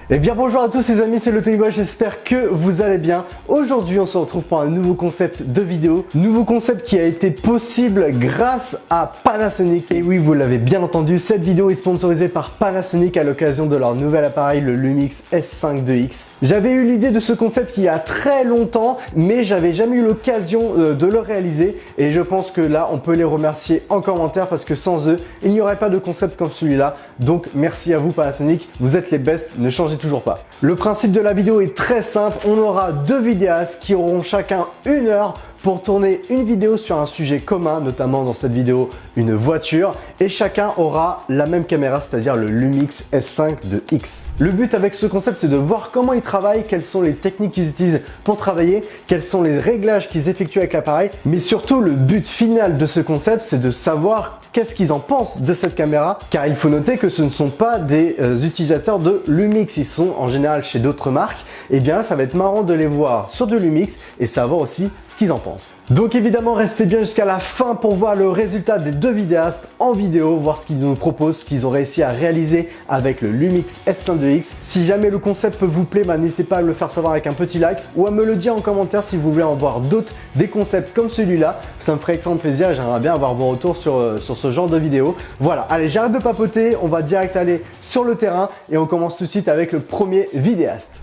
Eh bien bonjour à tous les amis, c'est le Tony Boy, j'espère que vous allez bien. Aujourd'hui on se retrouve pour un nouveau concept de vidéo. Nouveau concept qui a été possible grâce à Panasonic. Et oui, vous l'avez bien entendu, cette vidéo est sponsorisée par Panasonic à l'occasion de leur nouvel appareil, le Lumix S5 2X. J'avais eu l'idée de ce concept il y a très longtemps, mais j'avais jamais eu l'occasion de le réaliser. Et je pense que là, on peut les remercier en commentaire parce que sans eux, il n'y aurait pas de concept comme celui-là. Donc merci à vous Panasonic, vous êtes les best, ne changez toujours pas. Le principe de la vidéo est très simple, on aura deux vidéastes qui auront chacun 1 heure pour tourner une vidéo sur un sujet commun, notamment dans cette vidéo une voiture, et chacun aura la même caméra, c'est-à-dire le Lumix S5 2X. Le but avec ce concept, c'est de voir comment ils travaillent, quelles sont les techniques qu'ils utilisent pour travailler, quels sont les réglages qu'ils effectuent avec l'appareil, mais surtout le but final de ce concept, c'est de savoir qu'est-ce qu'ils en pensent de cette caméra, car il faut noter que ce ne sont pas des utilisateurs de Lumix, ils sont en général chez d'autres marques. Et bien là, ça va être marrant de les voir sur de Lumix et savoir aussi ce qu'ils en pensent. Donc évidemment, restez bien jusqu'à la fin pour voir le résultat des deux vidéastes en vidéo, voir ce qu'ils nous proposent, ce qu'ils ont réussi à réaliser avec le Lumix S5 2X. Si jamais le concept vous plaît, n'hésitez pas à me le faire savoir avec un petit like ou à me le dire en commentaire si vous voulez en voir d'autres, des concepts comme celui-là. Ça me ferait extrêmement plaisir et j'aimerais bien avoir vos retours sur ce genre de vidéo. Voilà, allez, j'arrête de papoter, on va direct aller sur le terrain et on commence tout de suite avec le premier vidéaste.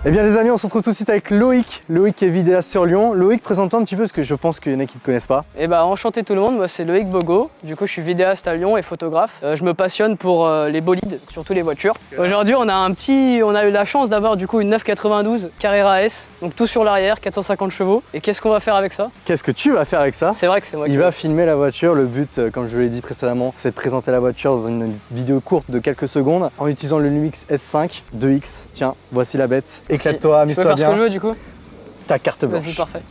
Eh bien les amis, on se retrouve tout de suite avec Loïc. Loïc qui est vidéaste sur Lyon. Loïc, présente-toi un petit peu parce que je pense qu'il y en a qui ne te connaissent pas. Eh ben enchanté tout le monde, moi c'est Loïc Bogo. Du coup je suis vidéaste à Lyon et photographe. Je me passionne pour les bolides, surtout les voitures. Aujourd'hui on a eu la chance d'avoir du coup une 992 Carrera S, donc tout sur l'arrière, 450 chevaux. Et qu'est-ce qu'on va faire avec ça? Qu'est-ce que tu vas faire avec ça? C'est vrai que c'est moi qui Il va filmer la voiture. Le but, comme je vous l'ai dit précédemment, c'est de présenter la voiture dans une vidéo courte de quelques secondes en utilisant le Lumix S5 2X. Tiens, voici la bête. Éclate-toi, amuse-toi bien. Je peux faire ce que je veux du coup? Ta carte blanche. Vas-y, parfait.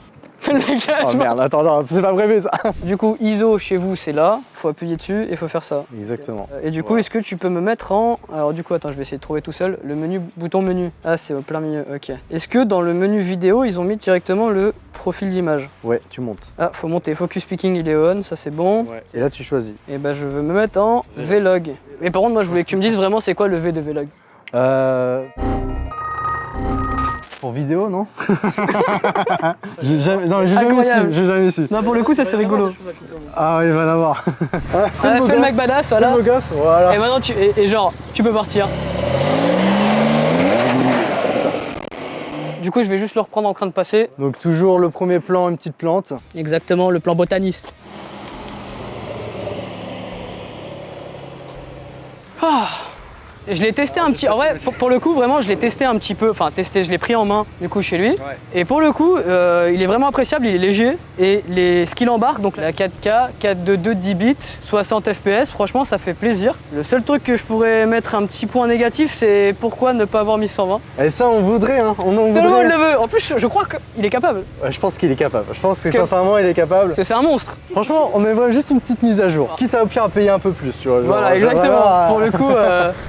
Oh merde, attends, c'est pas prévu ça. Du coup, ISO chez vous c'est là, faut appuyer dessus et faut faire ça. Exactement. Et du coup, est-ce que tu peux me mettre en... Alors du coup, attends, je vais essayer de trouver tout seul. Le menu, bouton menu. Ah, c'est au plein milieu, ok. Est-ce que dans le menu vidéo, ils ont mis directement le profil d'image? Ouais, tu montes. Ah, faut monter. Focus Speaking, il est on, ça c'est bon. Ouais. Et là, tu choisis. Et bah, je veux me mettre en Vlog. Et par contre, moi, je voulais que tu me dises vraiment c'est quoi le V de Vlog. Pour vidéo, non? J'ai jamais su. Non, pour le coup, ça c'est rigolo. Ah, il va l'avoir. Fais le mec badass, voilà. Fais le gosse, voilà. Et maintenant, genre, tu peux partir. Du coup, je vais juste le reprendre en train de passer. Donc toujours le premier plan, une petite plante. Exactement, le plan botaniste. Ah. Je l'ai testé un petit... En vrai, pour le coup, vraiment, je l'ai testé un petit peu. Enfin, testé, je l'ai pris en main, du coup, chez lui. Ouais. Et pour le coup, il est vraiment appréciable, il est léger. Et ce qu'il embarque, donc la 4K, 422 10 bits, 60 fps, franchement, ça fait plaisir. Le seul truc que je pourrais mettre un petit point négatif, c'est pourquoi ne pas avoir mis 120. Et ça, on voudrait, hein. On en voudrait. Tout le monde le veut. En plus, je crois qu'il est capable. Ouais, je pense qu'il est capable. Je pense que sincèrement, il est capable. Parce que c'est un monstre. Franchement, on aimerait juste une petite mise à jour. Quitte à au pire à payer un peu plus, tu vois. Genre, voilà, exactement. Pour le coup...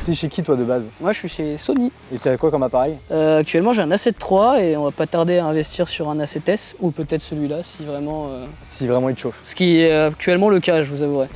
T'es chez qui, toi, de base? Moi, je suis chez Sony. Et t'as quoi comme appareil? Actuellement, j'ai un A7 III et on va pas tarder à investir sur un A7S ou peut-être celui-là si vraiment... Si vraiment il te chauffe. Ce qui est actuellement le cas, je vous avouerai.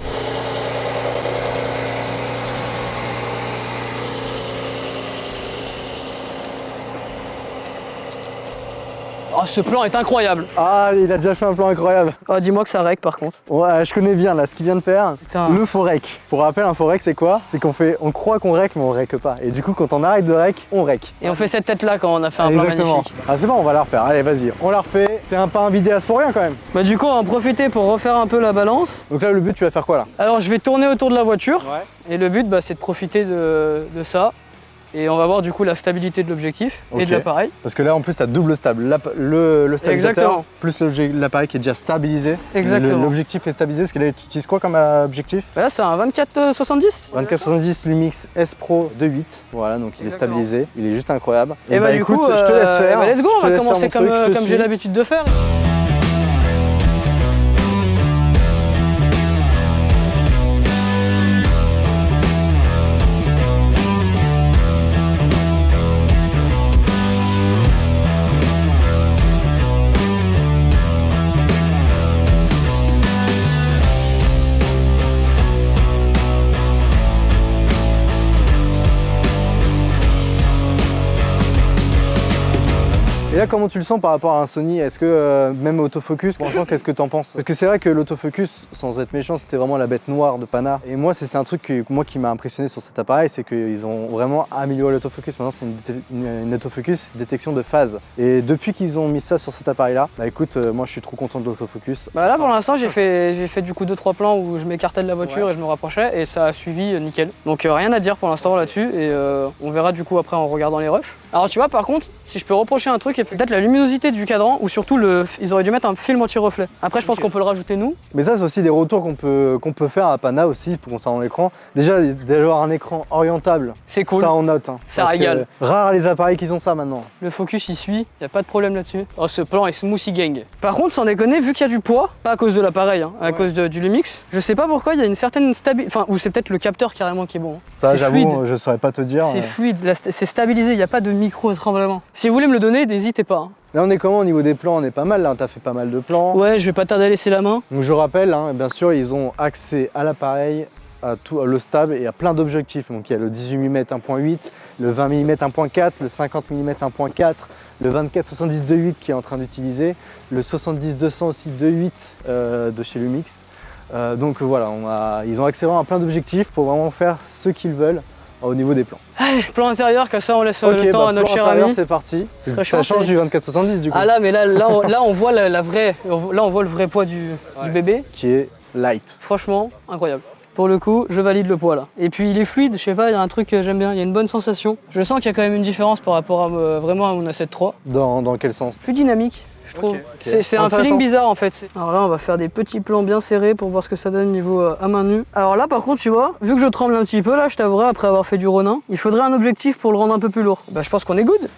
Oh, ce plan est incroyable. Ah, il a déjà fait un plan incroyable. Oh, dis-moi que ça rec par contre. Ouais, je connais bien là ce qu'il vient de faire. Putain. Le faux rec. Pour rappel, un faux rec c'est quoi? C'est on croit qu'on rec mais on rec pas. Et du coup, quand on arrête de rec, on rec. Et on fait cette tête là quand on a fait un plan magnifique. Ah c'est bon, on va la refaire. Allez, vas-y, on la refait. T'es pas un vidéaste pour rien quand même. Bah du coup, on va en profiter pour refaire un peu la balance. Donc là, le but, tu vas faire quoi là? Alors, je vais tourner autour de la voiture. Ouais. Et le but, bah, c'est de profiter de ça. Et on va voir du coup la stabilité de l'objectif et de l'appareil. Parce que là en plus t'as double stable, le stabilisateur exactement. Plus l'appareil qui est déjà stabilisé. Exactement. L'objectif est stabilisé parce que là tu utilises quoi comme objectif? Bah là c'est un 24-70. 24-70 Lumix S Pro 2.8. Voilà, donc il est stabilisé, il est juste incroyable. Et bah du coup, je te laisse faire. Let's go, on va commencer comme j'ai l'habitude de faire. Et là, comment tu le sens par rapport à un Sony? Est-ce que même autofocus, pour l'instant, qu'est-ce que t'en penses? Parce que c'est vrai que l'autofocus, sans être méchant, c'était vraiment la bête noire de Pana. Et moi, c'est un truc qui m'a impressionné sur cet appareil, c'est qu'ils ont vraiment amélioré l'autofocus. Maintenant, c'est une autofocus détection de phase. Et depuis qu'ils ont mis ça sur cet appareil-là, bah écoute, moi, je suis trop content de l'autofocus. Bah là, pour l'instant, j'ai fait du coup 2-3 plans où je m'écartais de la voiture et je me rapprochais et ça a suivi nickel. Donc rien à dire pour l'instant là-dessus et on verra du coup après en regardant les rushs. Alors tu vois, par contre, si je peux reprocher un truc, c'est peut-être la luminosité du cadran ou surtout ils auraient dû mettre un film anti-reflet. Après, je pense qu'on peut le rajouter nous. Mais ça, c'est aussi des retours qu'on peut faire à Pana aussi pour concernant l'écran. Déjà, d'avoir un écran orientable, c'est cool. Ça on note. Hein, ça régale. Rares les appareils qui ont ça maintenant. Le focus il suit, y a pas de problème là-dessus. Oh, ce plan est smoothie gang. Par contre, sans déconner, vu qu'il y a du poids, pas à cause de l'appareil, hein, à cause du Lumix, je sais pas pourquoi il y a une certaine stabilité. Enfin, ou c'est peut-être le capteur carrément qui est bon. Ça, j'avoue, je saurais pas te dire. C'est fluide, c'est stabilisé, il n'y a pas de micro-tremblement. Si vous voulez me le donner, n'hésitez pas. Hein. Là, on est comment au niveau des plans? On est pas mal là, t'as fait pas mal de plans. Ouais, je vais pas tarder à laisser la main. Donc je rappelle, hein, bien sûr, ils ont accès à l'appareil, à tout le stab et à plein d'objectifs. Donc il y a le 18 mm 1.8, le 20 mm 1.4, le 50 mm 1.4, le 24-70 2.8 qui est en train d'utiliser, le 70-200 aussi 2.8 de chez Lumix. Donc voilà, ils ont accès vraiment à plein d'objectifs pour vraiment faire ce qu'ils veulent au niveau des plans. Allez, plan intérieur, comme ça on laisse le temps à notre cher ami. C'est parti. Ça change du 24-70 du coup. Ah là, mais là on voit la vraie, là on voit le vrai poids du bébé. Qui est light. Franchement, incroyable. Pour le coup, je valide le poids là. Et puis il est fluide, je sais pas, il y a un truc que j'aime bien, il y a une bonne sensation. Je sens qu'il y a quand même une différence par rapport à vraiment à mon A7 III. Dans quel sens? Plus dynamique, je trouve. Okay. C'est un feeling bizarre en fait. Alors là, on va faire des petits plans bien serrés pour voir ce que ça donne niveau à main nue. Alors là, par contre, tu vois, vu que je tremble un petit peu là, je t'avouerai après avoir fait du Ronin, il faudrait un objectif pour le rendre un peu plus lourd. Bah je pense qu'on est good.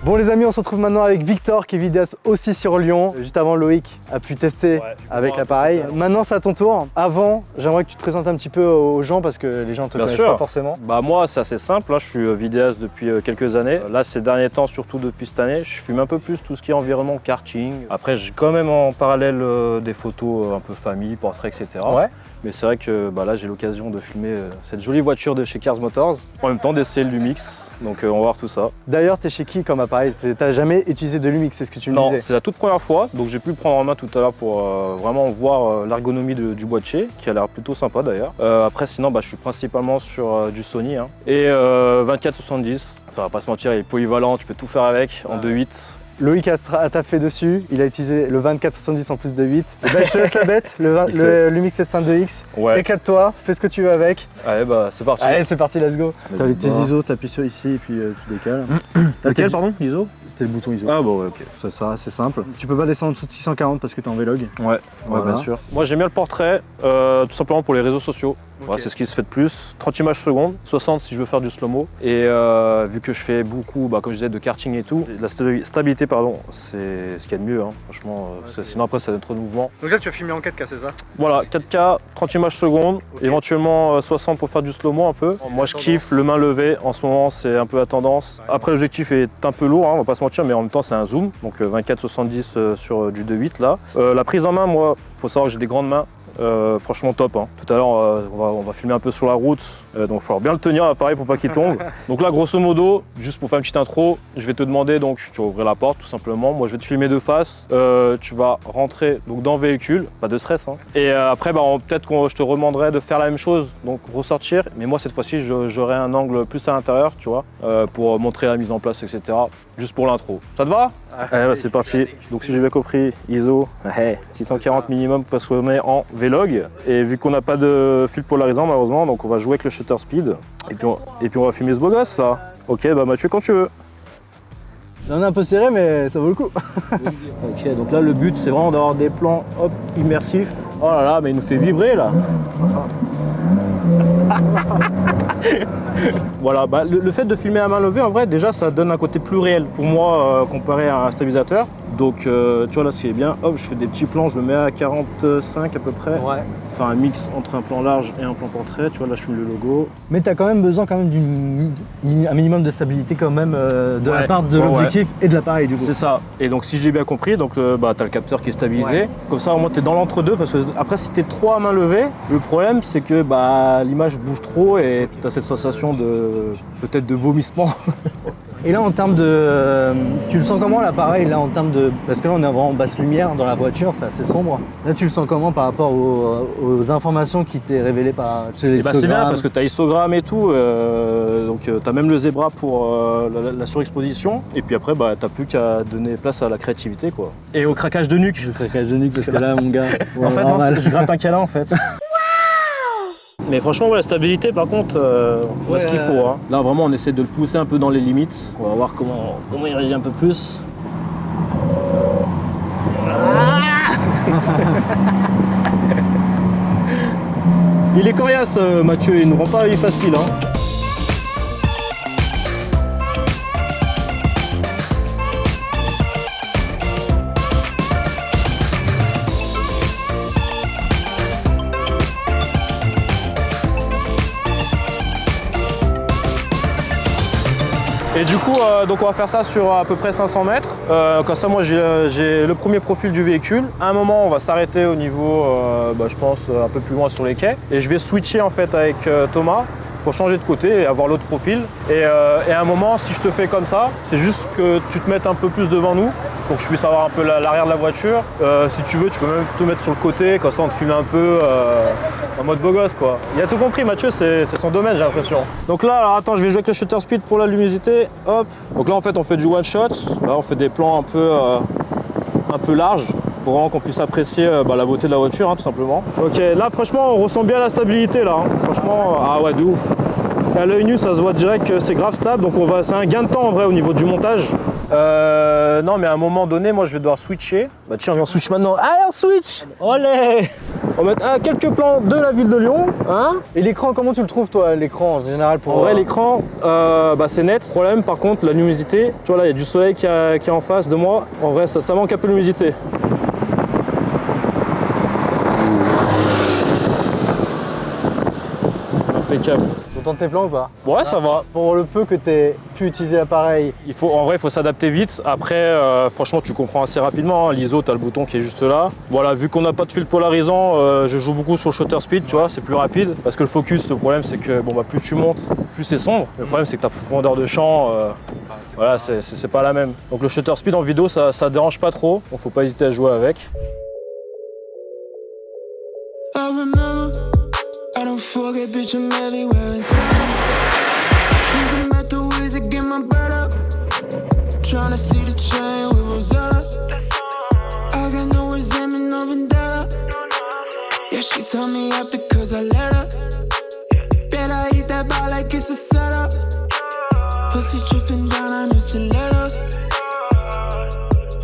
Bon les amis, on se retrouve maintenant avec Victor qui est vidéaste aussi sur Lyon. Juste avant, Loïc a pu tester avec l'appareil. Maintenant c'est à ton tour. Avant, j'aimerais que tu te présentes un petit peu aux gens parce que les gens ne te connaissent pas forcément. Bah moi c'est assez simple, là, je suis vidéaste depuis quelques années. Là ces derniers temps, surtout depuis cette année, je filme un peu plus tout ce qui est environnement karting. Après j'ai quand même en parallèle des photos un peu famille, portraits, etc. Ouais. Mais c'est vrai que là j'ai l'occasion de filmer cette jolie voiture de chez Cars Motors. En même temps d'essayer le Lumix, donc on va voir tout ça. D'ailleurs t'es chez qui comme appareil? T'as jamais utilisé de Lumix, c'est ce que tu me disais? Non, c'est la toute première fois, donc j'ai pu le prendre en main tout à l'heure pour vraiment voir l'ergonomie du boîtier, qui a l'air plutôt sympa d'ailleurs. Après sinon je suis principalement sur du Sony hein. Et 24-70, ça va pas se mentir, il est polyvalent, tu peux tout faire avec en 2.8. Loïc a taffé dessus, il a utilisé le 24-70 en plus de 8. Et ben, je te laisse la bête, le Lumix S1 2X. Ouais. Éclate-toi, fais ce que tu veux avec. Allez c'est parti. Allez c'est parti, let's go. T'as tes ISO, t'appuies sur ici et puis tu décales. Lequel pardon, ISO? C'est le bouton ISO. Ah bon ouais, ok. Ça c'est simple. Tu peux pas descendre en dessous de 640 parce que t'es en Vlog. Ouais, voilà. bien sûr. Moi j'aime bien le portrait, tout simplement pour les réseaux sociaux. Okay. Voilà, c'est ce qui se fait de plus. 30 images secondes, 60 si je veux faire du slow-mo. Et vu que je fais beaucoup, comme je disais, de karting et tout, la stabilité, c'est ce qu'il y a de mieux. Hein. Franchement, sinon après ça donne trop de mouvement. Donc là tu as filmé en 4K, c'est ça? Voilà, 4K, 30 images secondes, éventuellement 60 pour faire du slow-mo un peu. Moi je kiffe le main levée, en ce moment c'est un peu la tendance. Après l'objectif est un peu lourd, hein, on va pas se mentir, mais en même temps c'est un zoom. Donc 24-70 sur du 2.8 là. La prise en main, moi, faut savoir que j'ai des grandes mains. Franchement top hein. Tout à l'heure on va filmer un peu sur la route, donc il va falloir bien le tenir l'appareil pour pas qu'il tombe. Donc là grosso modo, juste pour faire une petite intro, je vais te demander, donc tu vas ouvrir la porte tout simplement, moi je vais te filmer de face, tu vas rentrer donc dans le véhicule, pas de stress hein. Et après peut-être que je te redemanderai de faire la même chose, donc ressortir, mais moi cette fois-ci j'aurai un angle plus à l'intérieur, tu vois, pour montrer la mise en place, etc. Juste pour l'intro. Ça te va? Allez, c'est parti. Donc si j'ai bien compris, ISO 640 minimum parce qu'on est en Vlog. Et vu qu'on n'a pas de fil polarisant malheureusement, donc on va jouer avec le shutter speed. Et puis on va filmer ce beau gosse là. Ok, Mathieu quand tu veux. On est un peu serré, mais ça vaut le coup. Ok, donc là le but c'est vraiment d'avoir des plans hop, immersifs. Oh là là, mais il nous fait vibrer là. Voilà, bah, le fait de filmer à main levée, en vrai, déjà ça donne un côté plus réel pour moi comparé à un stabilisateur. Donc tu vois là ce qui est bien, hop, je fais des petits plans, je le mets à 45 à peu près. Ouais. Enfin un mix entre un plan large et un plan portrait, tu vois là je filme le logo. Mais tu as quand même besoin d'un minimum de stabilité quand même de la part de l'objectif et de l'appareil du coup. C'est ça. Et donc si j'ai bien compris, donc bah, tu as le capteur qui est stabilisé. Ouais. Comme ça au moins tu es dans l'entre-deux parce que après si tu es trop à main levée, le problème c'est que bah, l'image bouge trop et tu as cette sensation de peut-être de vomissement. Et là en termes de... tu le sens comment l'appareil là en termes de... Parce que là on est vraiment en basse lumière dans la voiture, c'est assez sombre. Là tu le sens comment par rapport aux informations qui t'est révélées par les bah, c'est bien parce que tu as histogramme et tout, donc tu as même le zébra pour la surexposition. Et puis après bah, tu n'as plus qu'à donner place à la créativité quoi. Et au craquage de nuque. Le craquage de nuque parce que là mon gars... en fait non, je gratte un câlin en fait. Mais franchement, ouais, la stabilité, par contre, on a ce qu'il faut. Hein. Là, vraiment, on essaie de le pousser un peu dans les limites. On va voir comment il réagit un peu plus. Il est coriace, Mathieu. Il ne rend pas la vie facile. Hein. Et du coup, donc on va faire ça sur à peu près 500 mètres. Comme ça, moi, j'ai le premier profil du véhicule. À un moment, on va s'arrêter au niveau, je pense, un peu plus loin sur les quais. Et je vais switcher en fait avec Thomas pour changer de côté et avoir l'autre profil. Et à un moment, si je te fais comme ça, c'est juste que tu te mettes un peu plus devant nous pour que je puisse avoir un peu l'arrière de la voiture. Si tu veux, tu peux même te mettre sur le côté, comme ça on te filme un peu en mode beau gosse quoi. Il a tout compris, Mathieu, c'est son domaine, j'ai l'impression. Donc là, alors attends, je vais jouer avec le shutter speed pour la luminosité. Hop. Donc là, en fait, on fait du one shot. Là, on fait des plans un peu larges pour vraiment qu'on puisse apprécier la beauté de la voiture, hein, tout simplement. Ok, là, franchement, on ressent bien la stabilité là. Hein. Franchement, ah ouais, de ouf. Et à l'œil nu, ça se voit direct que c'est grave stable. Donc c'est un gain de temps en vrai au niveau du montage. Non, mais à un moment donné, moi, je vais devoir switcher. Bah tiens, on switch maintenant. Allez, on switch. Olé. On va mettre quelques plans de la ville de Lyon. Hein. Et l'écran, comment tu le trouves toi, l'écran en général pour... En vrai, l'écran, c'est net. Le problème, par contre, la luminosité. Tu vois là, il y a du soleil qui est en face de moi. En vrai, ça manque un peu de luminosité. Impeccable. Content de tes plans ou pas? Ouais, ça va. Pour le peu que tu aies pu utiliser l'appareil. En vrai, il faut s'adapter vite. Après, franchement, tu comprends assez rapidement. Hein. L'ISO, tu as le bouton qui est juste là. Voilà, vu qu'on n'a pas de filtre polarisant, je joue beaucoup sur le shutter speed, tu vois, c'est plus rapide. Parce que le focus, le problème, c'est que plus tu montes, plus c'est sombre. Le problème, c'est que ta profondeur de champ, voilà, c'est pas la même. Donc le shutter speed en vidéo, ça dérange pas trop. Donc faut pas hésiter à jouer avec. I don't forget, bitch, I'm everywhere in time. Thinking about the ways to get my bird up. Trying to see the train we was up. I got no resentment, no vendetta. Yeah, she told me up because I let her. Bet I eat that bar like it's a setup. Pussy dripping down, I know stilettos.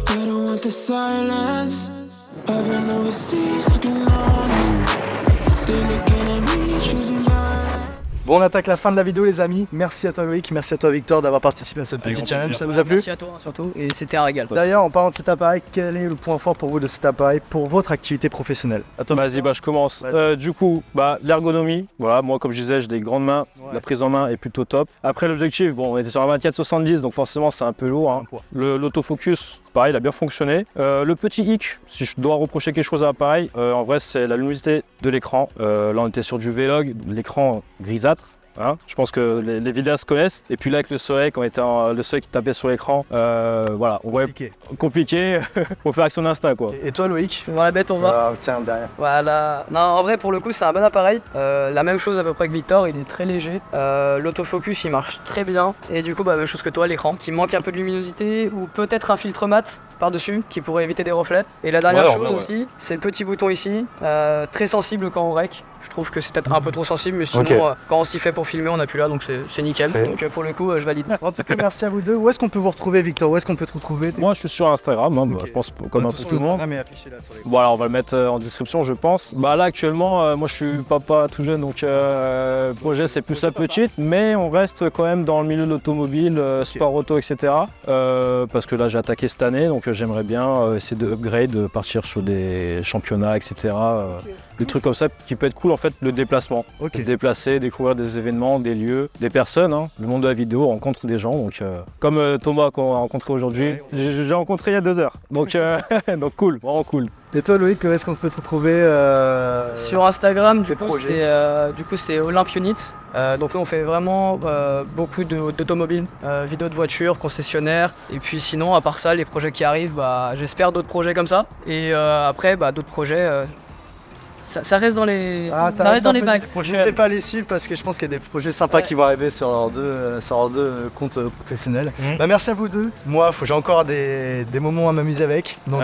I don't want the silence. I've been overseas, looking honest. Bon, on attaque la fin de la vidéo les amis. Merci à toi Loïc, merci à toi Victor d'avoir participé à ce petit challenge, ça vous a plu? Merci à toi surtout, et c'était un régal. D'ailleurs, en parlant de cet appareil, quel est le point fort pour vous de cet appareil pour votre activité professionnelle? Vas-y, je commence. Du coup, l'ergonomie, voilà, moi comme je disais, j'ai des grandes mains, la prise en main est plutôt top. Après l'objectif, on était sur un 24-70, donc forcément c'est un peu lourd. Hein. L'autofocus, pareil, il a bien fonctionné. Le petit hic, si je dois reprocher quelque chose à l'appareil, en vrai c'est la luminosité de l'écran. Là on était sur du Vlog, l'écran grisâtre. Hein, je pense que les vidéastes connaissent. Et puis là avec le soleil, quand le soleil qui tapait sur l'écran, voilà, compliqué. Faut faire action d'instinct quoi. Et toi Loïc? Voilà, bête, on va. Tiens derrière. Voilà. Non, en vrai pour le coup c'est un bon appareil. La même chose à peu près que Victor, il est très léger. L'autofocus il marche très bien. Et du coup même chose que toi, l'écran qui manque un peu de luminosité ou peut-être un filtre mat par-dessus qui pourrait éviter des reflets. Et la dernière chose aussi, c'est le petit bouton ici, très sensible quand on rec. Je trouve que c'est peut-être un peu trop sensible, mais sinon, Ok. quand on s'y fait pour filmer, on a plus là, donc c'est nickel. Ouais. Donc pour le coup, je valide. En tout cas, merci à vous deux. Où est-ce qu'on peut vous retrouver, Victor? Où est-ce qu'on peut te retrouver? Moi, je suis sur Instagram, hein, bah, Ok. je pense comme un peu tout le monde. est affiché là sur les... Voilà, on va le mettre en description, je pense. Bah là, actuellement, moi, je suis papa tout jeune, donc le projet, c'est plus la petite, mais on reste quand même dans le milieu de l'automobile, sport auto, etc. Parce que là, j'ai attaqué cette année, donc j'aimerais bien essayer de upgrade, de partir sur des championnats, etc. Des trucs comme ça qui peut être cool, en fait, le déplacement. Ok. Se déplacer, découvrir des événements, des lieux, des personnes. Hein. Le monde de la vidéo, on rencontre des gens. Donc, comme Thomas qu'on a rencontré aujourd'hui, j'ai rencontré il y a 2 heures. Donc, donc cool, vraiment cool. Et toi, Loïc, où est-ce qu'on peut te retrouver Sur Instagram, tes du projets. coup, c'est Olympionit. Donc là, on fait vraiment beaucoup d'automobiles, vidéos de voitures, concessionnaires. Et puis sinon, à part ça, les projets qui arrivent, j'espère d'autres projets comme ça. Et après, d'autres projets, ça reste dans les, ça reste dans les bacs. N'hésitez pas à les suivre parce que je pense qu'il y a des projets sympas qui vont arriver sur leurs deux comptes professionnels. Merci à vous deux. Moi, j'ai encore des moments à m'amuser avec. Donc,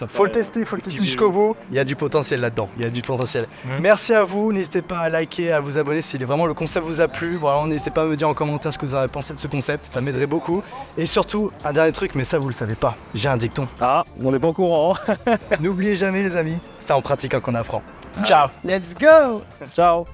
faut le tester jusqu'au bout. Il y a du potentiel là-dedans. Il y a du potentiel. Merci à vous. N'hésitez pas à liker, à vous abonner si vraiment le concept vous a plu. Voilà, n'hésitez pas à me dire en commentaire ce que vous en avez pensé de ce concept. Ça m'aiderait beaucoup. Et surtout, un dernier truc, mais ça vous le savez pas. J'ai un dicton. Ah, on n'est pas au courant. N'oubliez jamais, les amis, c'est en pratiquant qu'on apprend. Ciao. Let's go! Ciao.